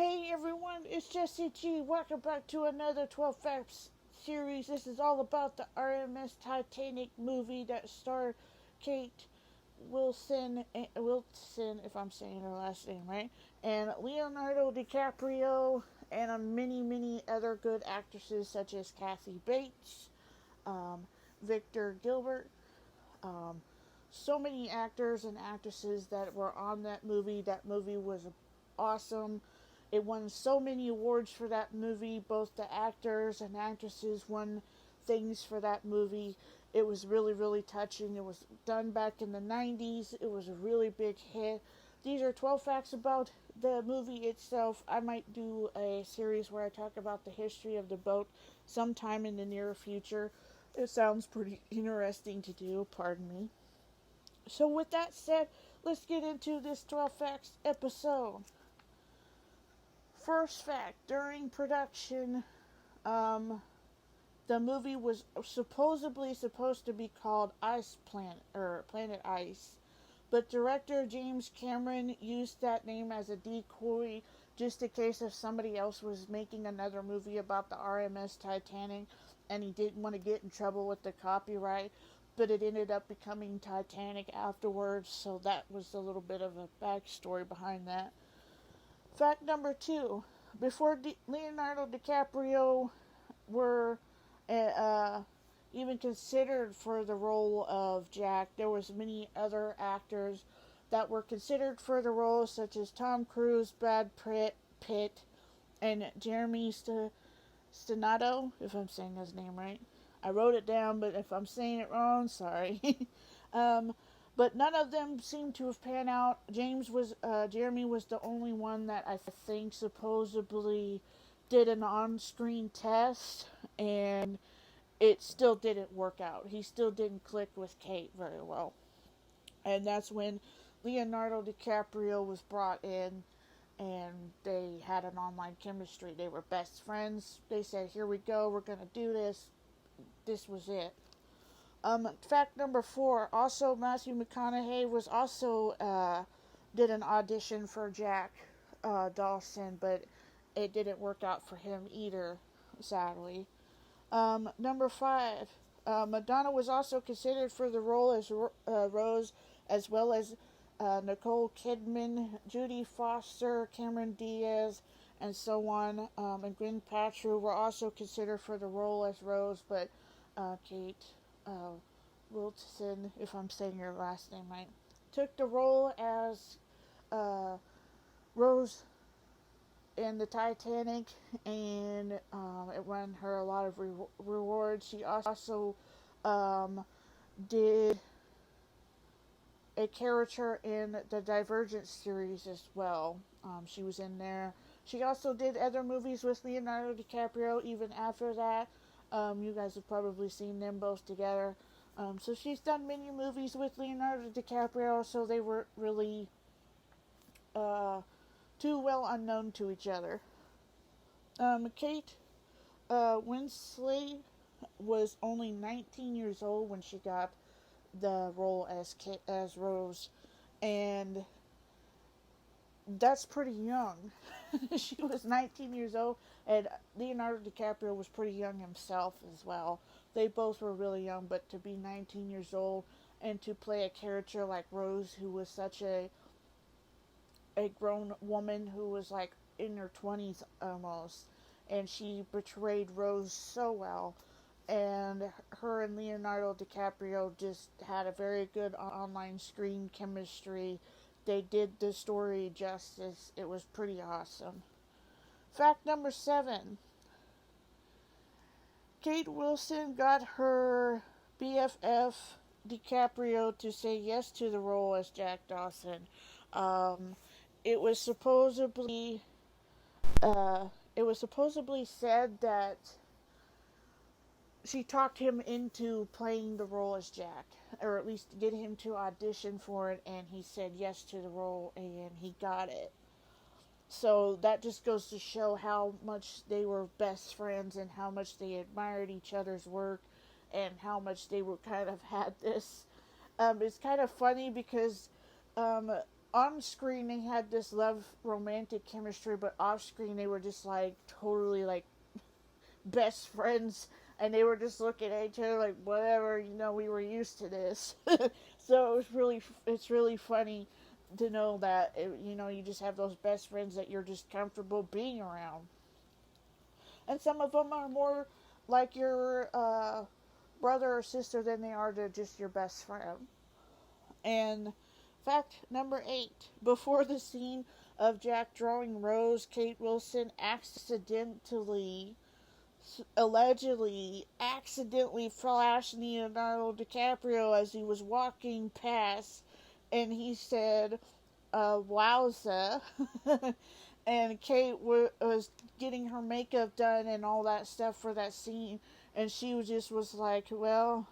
Hey everyone, it's Jessie G. Welcome back to another 12 Facts series. This is all about the RMS Titanic movie that starred Kate Wilson, if I'm saying her last name right, and Leonardo DiCaprio, and many other good actresses such as Kathy Bates, um, Victor Gilbert, um, so many actors and actresses that were on that movie. That movie was awesome. It won so many awards for that movie. Both the actors and actresses won things for that movie. It was really touching. It was done back in the 90s. It was a really big hit. These are 12 facts about the movie itself. I might do a series where I talk about the history of the boat sometime in the near future. It sounds pretty interesting to do, pardon me. So, with that said, let's get into this 12 Facts episode. First fact, during production, um, the movie was supposedly supposed to be called Ice Planet, or Planet Ice, but director James Cameron used that name as a decoy just in case if somebody else was making another movie about the RMS Titanic and he didn't want to get in trouble with the copyright, but it ended up becoming Titanic afterwards, so that was a little bit of a backstory behind that. Fact number two, before Leonardo DiCaprio were uh, even considered for the role of Jack, there was many other actors that were considered for the role, such as Tom Cruise, Brad Pitt, and Jeremy Stenato, if I'm saying his name right. I wrote it down, but if I'm saying it wrong, sorry. um, but none of them seemed to have panned out. Jeremy was the only one that I think supposedly did an on-screen test, and it still didn't work out. He still didn't click with Kate very well, and that's when Leonardo DiCaprio was brought in, and they had an online chemistry. They were best friends. They said, "Here we go. We're gonna do this." This was it. Fact number four. Also, Matthew McConaughey was also did an audition for Jack Dawson, but it didn't work out for him either, sadly. Number five. Madonna was also considered for the role as Rose, as well as Nicole Kidman, Judy Foster, Cameron Diaz, and so on. And Gwyneth Paltrow were also considered for the role as Rose, but Kate uh, Wilson, if I'm saying your last name right, took the role as uh, Rose in the Titanic, and it won her a lot of rewards. She also um, did a character in the Divergent series as well. She was in there. She also did other movies with Leonardo DiCaprio even after that. You guys have probably seen them both together. So she's done many movies with Leonardo DiCaprio, so they were really uh, too well unknown to each other. Kate Winslet was only 19 years old when she got the role as Rose, and that's pretty young. She was 19 years old, and Leonardo DiCaprio was pretty young himself as well. They both were really young, but to be 19 years old and to play a character like Rose, who was such a grown woman who was like in her 20s almost, and she portrayed Rose so well. And her and Leonardo DiCaprio just had a very good online screen chemistry. They did the story justice. It was pretty awesome. Fact number seven, Kate Wilson got her BFF DiCaprio to say yes to the role as Jack Dawson. Um, it was supposedly uh, it was supposedly said that she talked him into playing the role as Jack, or at least get him to audition for it, and he said yes to the role, and he got it. So that just goes to show how much they were best friends and how much they admired each other's work and how much they were kind of had this. It's kind of funny because um, on screen they had this love romantic chemistry, but off screen they were just like totally like best friends, and they were just looking at each other like whatever, we were used to this. So it's really funny to know that you just have those best friends that you're just comfortable being around, and some of them are more like your brother or sister than they are to just your best friend. And fact number 8: before the scene of Jack drawing Rose, Kate Wilson allegedly flashed Leonardo DiCaprio as he was walking past, and he said, wowza. And Kate was getting her makeup done and all that stuff for that scene, and she was like, well,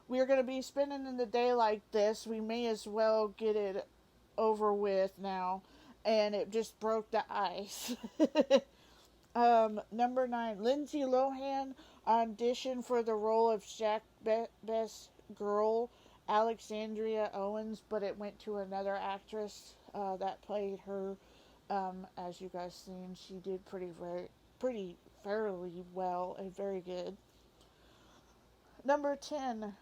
we're going to be spending the day like this. We may as well get it over with now. And it just broke the ice. Number 9: Lindsay Lohan auditioned for the role of Jack Best girl, Alexandria Owens, but it went to another actress that played her. As you guys seen, she did pretty fairly well and very good. Number 10: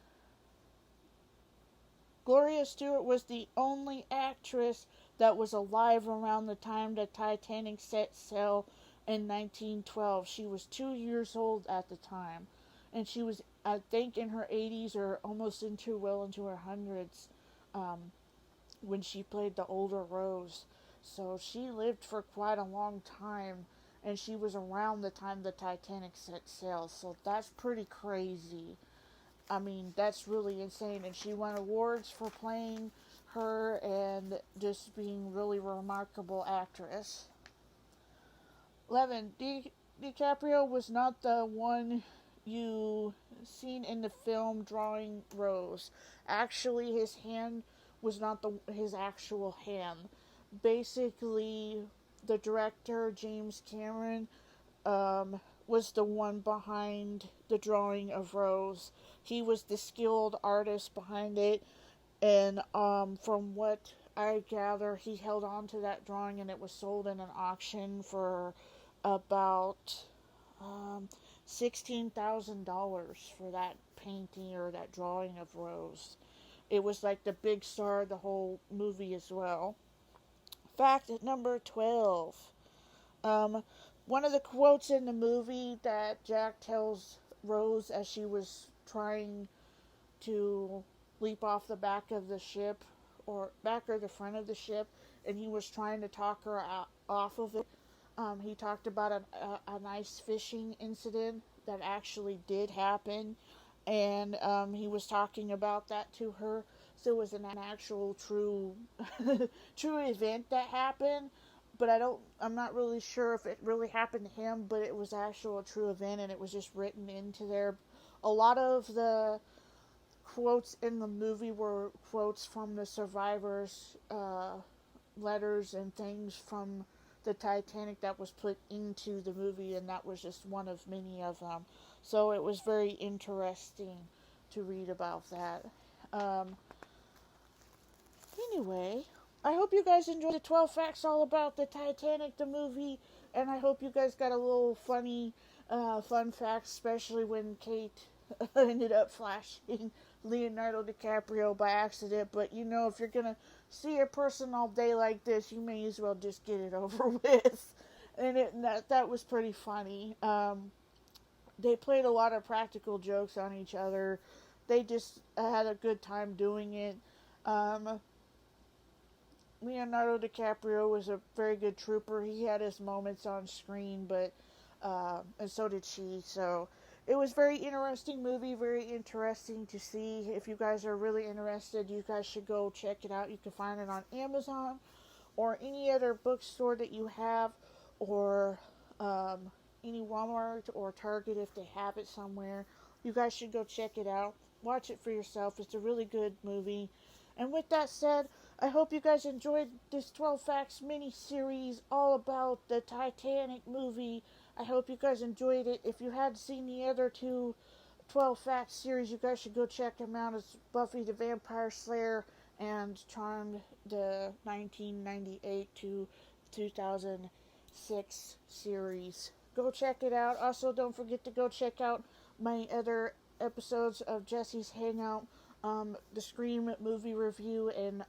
Gloria Stewart was the only actress that was alive around the time the Titanic set sail in 1912. She was 2 years old at the time, and she was, I think, in her 80s or almost into her hundreds when she played the older Rose. So she lived for quite a long time, and she was around the time the Titanic set sail. So that's pretty crazy. I mean, that's really insane. And she won awards for playing her and just being really remarkable actress. 11: DiCaprio was not the one you seen in the film drawing Rose. Actually, his hand was not his actual hand. Basically, the director, James Cameron, was the one behind the drawing of Rose. He was the skilled artist behind it, and from what I gather, he held on to that drawing, and it was sold in an auction for about $16,000 for that painting or that drawing of Rose. It was like the big star of the whole movie as well. Fact number 12. One of the quotes in the movie that Jack tells Rose as she was trying to leap off the back of the ship, or back or the front of the ship, and he was trying to talk her off of it. He talked about an ice fishing incident that actually did happen, and he was talking about that to her. So it was an actual true true event that happened, but I'm not really sure if it really happened to him, but it was actual a true event, and it was just written into there. A lot of the quotes in the movie were quotes from the survivors' letters and things from the Titanic that was put into the movie, and that was just one of many of them. So it was very interesting to read about that. Anyway, I hope you guys enjoyed the 12 facts all about the Titanic, the movie, and I hope you guys got a little fun facts, especially when Kate ended up flashing Leonardo DiCaprio by accident. But if you're gonna see a person all day like this, you may as well just get it over with. And that was pretty funny. They played a lot of practical jokes on each other. They just had a good time doing it. Leonardo DiCaprio was a very good trooper. He had his moments on screen, but and so did she. So it was very interesting movie, very interesting to see. If you guys are really interested, you guys should go check it out. You can find it on Amazon or any other bookstore that you have, or any Walmart or Target if they have it somewhere. You guys should go check it out. Watch it for yourself. It's a really good movie. And with that said, I hope you guys enjoyed this 12 Facts mini-series all about the Titanic movie. I hope you guys enjoyed it. If you hadn't seen the other two 12 Facts series, you guys should go check them out. It's Buffy the Vampire Slayer and Charmed, the 1998 to 2006 series. Go check it out. Also, don't forget to go check out my other episodes of Jessie's Hangout, the Scream movie review, and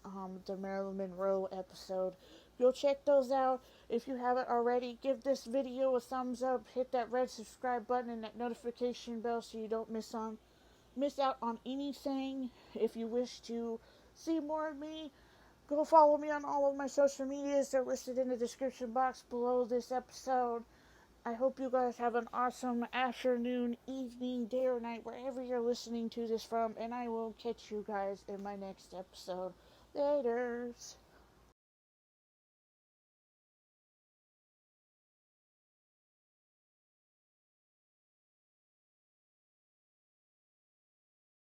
the Marilyn Monroe episode. Go check those out. If you haven't already, give this video a thumbs up, hit that red subscribe button and that notification bell so you don't miss out on anything. If you wish to see more of me, go follow me on all of my social medias. They're listed in the description box below this episode. I hope you guys have an awesome afternoon, evening, day, or night, wherever you're listening to this from, and I will catch you guys in my next episode. Laters.